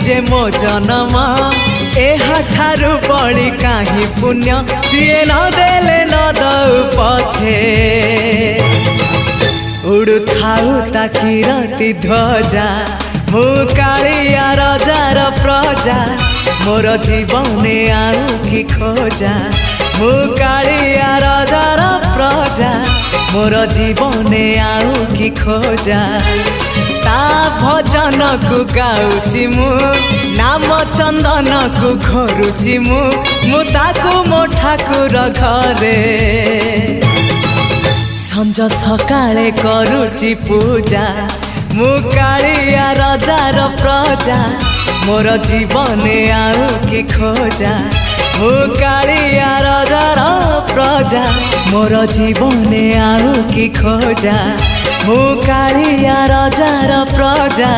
जे मो जन्म एहाठारु बड़ी काहे पुण्य सिए न देले न दउ पछे उड़ु थाउ ताकि राति ध्वजा मु कालिया रजार प्रजा मोर जीवने आउ कि खोजा मु कालिया रजार प्रजा मोर जीवने आउ कि खोजा ता भजन को गाउची मु नाम चंदन को घरुची मु ताकू मो ठाकुर घरे संज सकाळे करुची पूजा मु कालिया रजार प्रजा मोर जीवने आउ कि खोजा मु कालिया रजार प्रजा मोर जीवने आउ कि खोजा मु कालिया रजार प्रजा।